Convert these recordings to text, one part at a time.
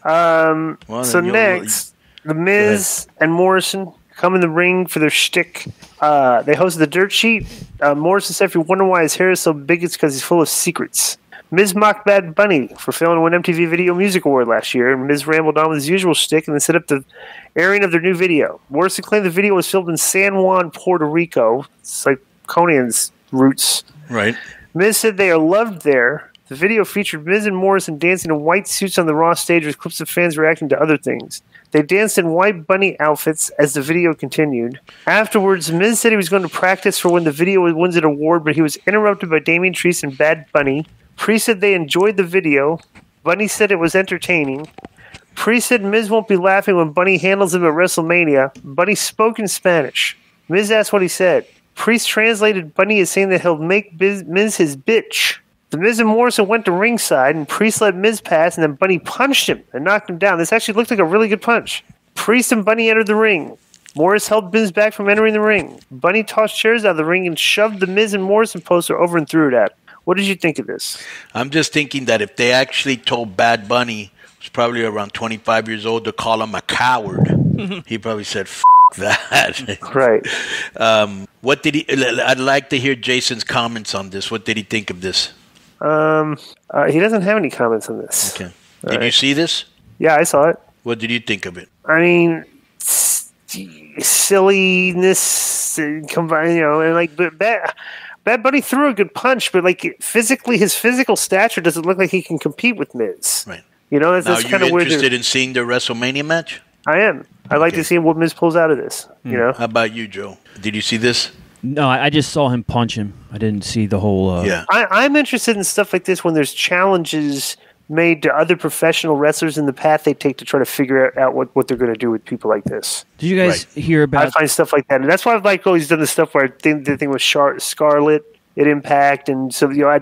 So next, The Miz and Morrison come in the ring for their shtick. They hosted the Dirt Sheet. Morrison said if you're wondering why his hair is so big, it's because he's full of secrets. Miz mocked Bad Bunny for failing to win MTV Video Music Award last year, and Miz rambled on with his usual shtick and then set up the airing of their new video. Morrison claimed the video was filmed in San Juan, Puerto Rico. It's like Konnan's roots. Right. Miz said they are loved there. The video featured Miz and Morrison dancing in white suits on the Raw stage with clips of fans reacting to other things. They danced in white bunny outfits as the video continued. Afterwards, Miz said he was going to practice for when the video wins an award, but he was interrupted by Damian Priest and Bad Bunny. Priest said they enjoyed the video. Bunny said it was entertaining. Priest said Miz won't be laughing when Bunny handles him at WrestleMania. Bunny spoke in Spanish. Miz asked what he said. Priest translated Bunny as saying that he'll make Miz his bitch. The Miz and Morrison went to ringside, and Priest let Miz pass, and then Bunny punched him and knocked him down. This actually looked like a really good punch. Priest and Bunny entered the ring. Morris held Miz back from entering the ring. Bunny tossed chairs out of the ring and shoved the Miz and Morrison poster over and threw it at him. What did you think of this? I'm just thinking that if they actually told Bad Bunny, who's probably around 25 years old, to call him a coward, he probably said, F that. Right. What did he? I'd like to hear Jason's comments on this. What did he think of this? He doesn't have any comments on this. Okay. Did you see this? Yeah, I saw it. What did you think of it? I mean, silliness combined, and like Bad Bunny threw a good punch, but like physically, his physical stature doesn't look like he can compete with Miz. Right. That's kind of weird. Interested in seeing the WrestleMania match? I am. I'd like to see what Miz pulls out of this. How about you, Joe? Did you see this? No, I just saw him punch him. I didn't see the whole... Yeah. I'm interested in stuff like this when there's challenges made to other professional wrestlers in the path they take to try to figure out what they're going to do with people like this. Did you guys hear about... I find stuff like that. And that's why I've always done the stuff where I think the thing with Scarlett at Impact. And so, I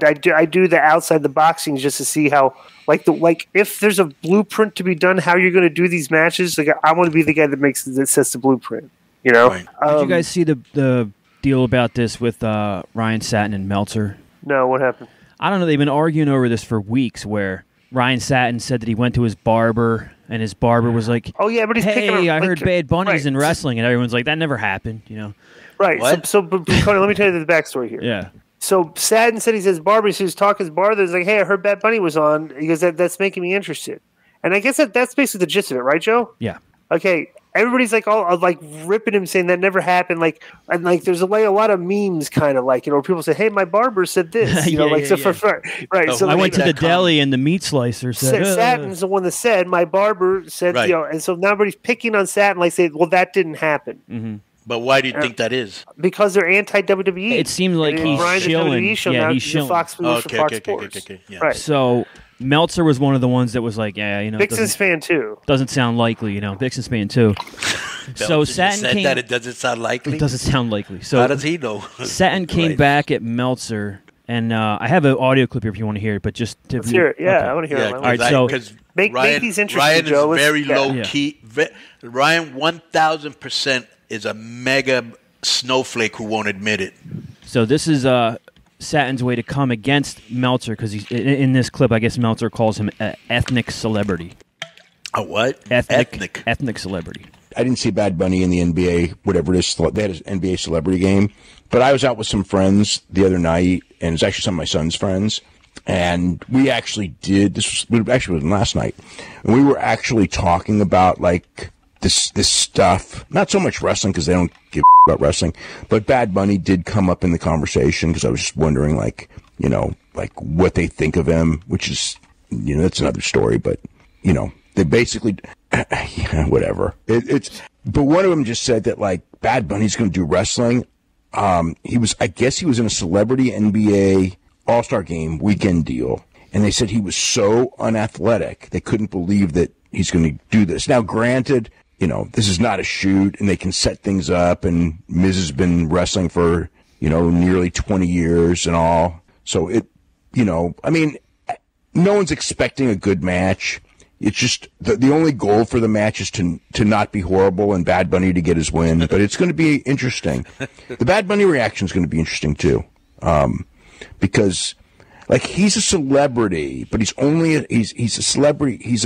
do the outside the boxing just to see how... Like if there's a blueprint to be done, how you're going to do these matches. Like I want to be the guy that sets the blueprint. Right. Did you guys see the deal about this with Ryan Satin and Meltzer? No, what happened? I don't know. They've been arguing over this for weeks. Where Ryan Satin said that he went to his barber, and his barber was like, "Oh yeah, but he's picking on, I heard Bad Bunny's in wrestling," and everyone's like, "That never happened," Right. What? So Konnan, let me tell you the backstory here. Yeah. So Satin said he's his barber. So he was talking to his barber. He's like, "Hey, I heard Bad Bunny was on." He goes, "That's making me interested." And I guess that's basically the gist of it, right, Joe? Yeah. Okay. Everybody's like all like ripping him, saying that never happened. And there's a lot of memes, kind of like where people say, "Hey, my barber said this," right. So I went to the deli and the meat slicer said, Satin's the one that said, "My barber said," right. And so now everybody's picking on Satin, saying, "Well, that didn't happen." Mm-hmm. But why do you think that is? Because they're anti-WWE. It seems like he's shilling. WWE show yeah, now, he's shilling. Fox Sports. Okay. Yeah. Right. So Meltzer was one of the ones that was like, Vixen's fan too. Doesn't sound likely, Vixen's fan too. So Satin came. That it doesn't sound likely. It doesn't sound likely. So how does he know? Satin came back at Meltzer, and I have an audio clip here if you want to hear it. But just to let's hear it. Yeah, okay. I want to hear it. All right, so make these interesting. Ryan Joe. is very low key. Ryan 1,000% is a mega snowflake who won't admit it. So this is Satin's way to come against Meltzer because he's in this clip. I guess Meltzer calls him an ethnic celebrity. A what? Ethnic celebrity. I didn't see Bad Bunny in the NBA, whatever it is. They had an NBA celebrity game. But I was out with some friends the other night, and it's actually some of my son's friends. And we actually this was last night. And we were actually talking about, like, this stuff. Not so much wrestling, because they don't give about wrestling. But Bad Bunny did come up in the conversation, because I was just wondering, like what they think of him, which is, that's another story. But, they basically... whatever. But one of them just said that, like, Bad Bunny's going to do wrestling. I guess he was in a celebrity NBA All-Star Game weekend deal. And they said he was so unathletic, they couldn't believe that he's going to do this. Now, granted, this is not a shoot, and they can set things up, and Miz has been wrestling for, nearly 20 years and all. So no one's expecting a good match. It's just the only goal for the match is to not be horrible and Bad Bunny to get his win. But it's going to be interesting. The Bad Bunny reaction is going to be interesting too, because like he's a celebrity, but he's a celebrity. He's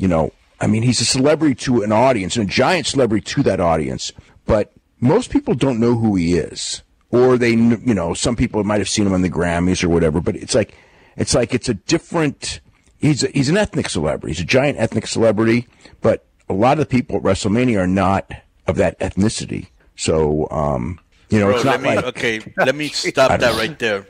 I mean, he's a celebrity to an audience, and a giant celebrity to that audience, but most people don't know who he is. Or some people might have seen him on the Grammys or whatever, but it's a different, he's an ethnic celebrity. He's a giant ethnic celebrity, but a lot of the people at WrestleMania are not of that ethnicity. So, it's not let me stop that right there.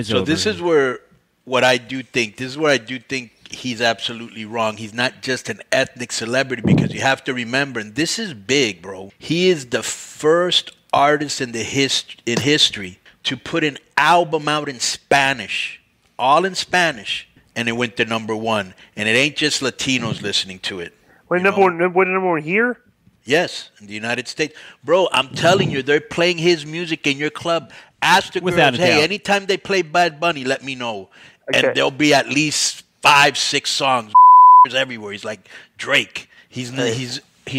So this is what I do think. This is where I do think he's absolutely wrong. He's not just an ethnic celebrity, because you have to remember, and this is big, bro. He is the first artist in history to put an album out in Spanish, all in Spanish, and it went to #1. And it ain't just Latinos listening to it. Wait, number one here? Yes, in the United States. Bro, I'm telling you, they're playing his music in your club. Ask the girls, hey, anytime they play Bad Bunny, let me know. Okay. And there'll be at least 5-6 songs everywhere. He's like Drake. He's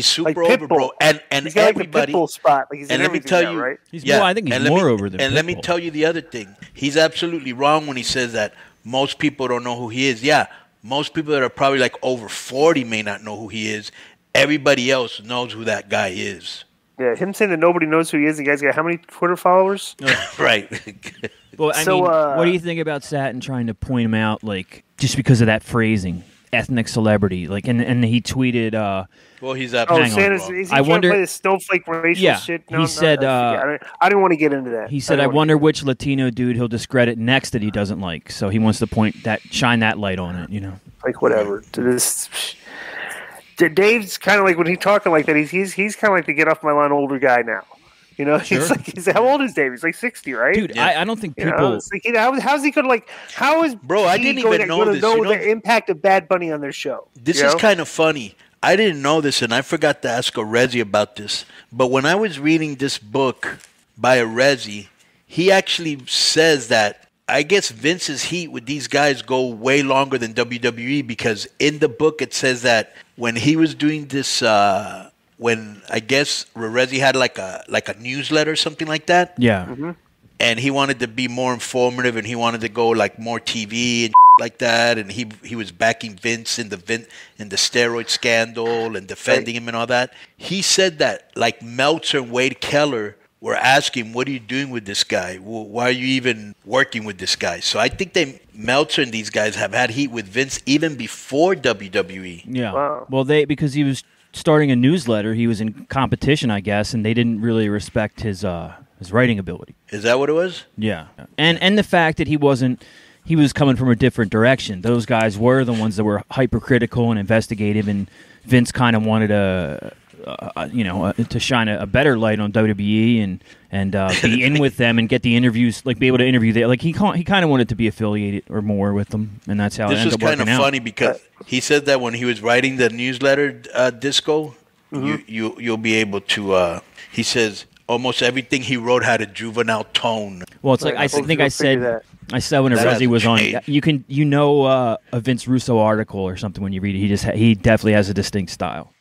super over, bro. And he's got everybody. Like spot. Like he's and let me tell you, right? I think he's more over than. And let me tell you the other thing. He's absolutely wrong when he says that most people don't know who he is. Yeah, most people that are probably like over 40 may not know who he is. Everybody else knows who that guy is. Yeah, him saying that nobody knows who he is. The guy's got how many Twitter followers? Right. Well, I mean, what do you think about Satin trying to point him out, like, just because of that phrasing, ethnic celebrity? Like, and he tweeted. Well, he's absolutely wrong. I wonder. Play this snowflake racial shit. No, he said. I didn't want to get into that. He said, "I wonder which Latino dude he'll discredit next that he doesn't like." So he wants to shine that light on it. Like whatever. Dave's kind of like when he's talking like that. He's kind of like the get off my lawn older guy now. Sure. He's how old is Dave? He's like 60, right? Dude, yeah. I don't think people. How's he going to like? How is I didn't even know this. The impact of Bad Bunny on their show. This is kind of funny. I didn't know this, and I forgot to ask Arezzi about this. But when I was reading this book by Arezzi, he actually says that I guess Vince's heat with these guys go way longer than WWE, because in the book it says that when he was doing this, when I guess Arezzi had like a newsletter or something like that. Yeah. Mm-hmm. And he wanted to be more informative, and he wanted to go like more TV and like that, and he was backing Vince in the steroid scandal and defending him and all that. He said that like Meltzer and Wade Keller were asking, "What are you doing with this guy? Why are you even working with this guy?" So I think Meltzer and these guys have had heat with Vince even before WWE. Yeah. Wow. Well, because he was starting a newsletter, he was in competition, I guess, and they didn't really respect his writing ability. Is that what it was? Yeah. And the fact that he was coming from a different direction. Those guys were the ones that were hypercritical and investigative, and Vince kind of wanted to shine a better light on WWE and be in with them and get the interviews, like be able to interview them. Like he kind of wanted to be affiliated or more with them, and that's how it ended up working out. This was kind of funny because he said that when he was writing the newsletter, Disco, you'll be able to. He says almost everything he wrote had a juvenile tone. Well, it's like I think I said when Arezzi was on. You know a Vince Russo article or something when you read it. He definitely has a distinct style.